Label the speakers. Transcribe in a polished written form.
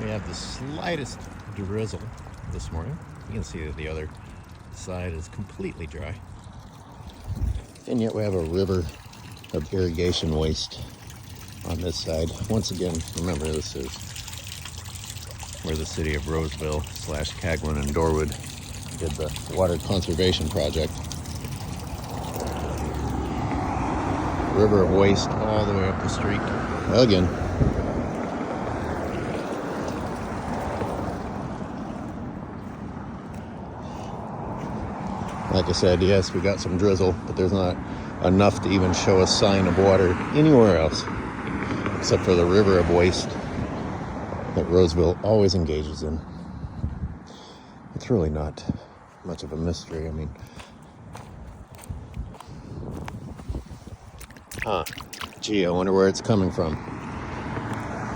Speaker 1: We have the slightest drizzle this morning. You can see that the other side is completely dry. And yet we have a river of irrigation waste on this side. Once again, remember, this is where the city of Roseville / Cagwin and Dorwood did the water conservation project. River of waste all the way up the street. Again. Like I said, yes, we got some drizzle, but there's not enough to even show a sign of water anywhere else, except for the river of waste that Roseville always engages in. It's really not much of a mystery. I mean, gee, I wonder where it's coming from.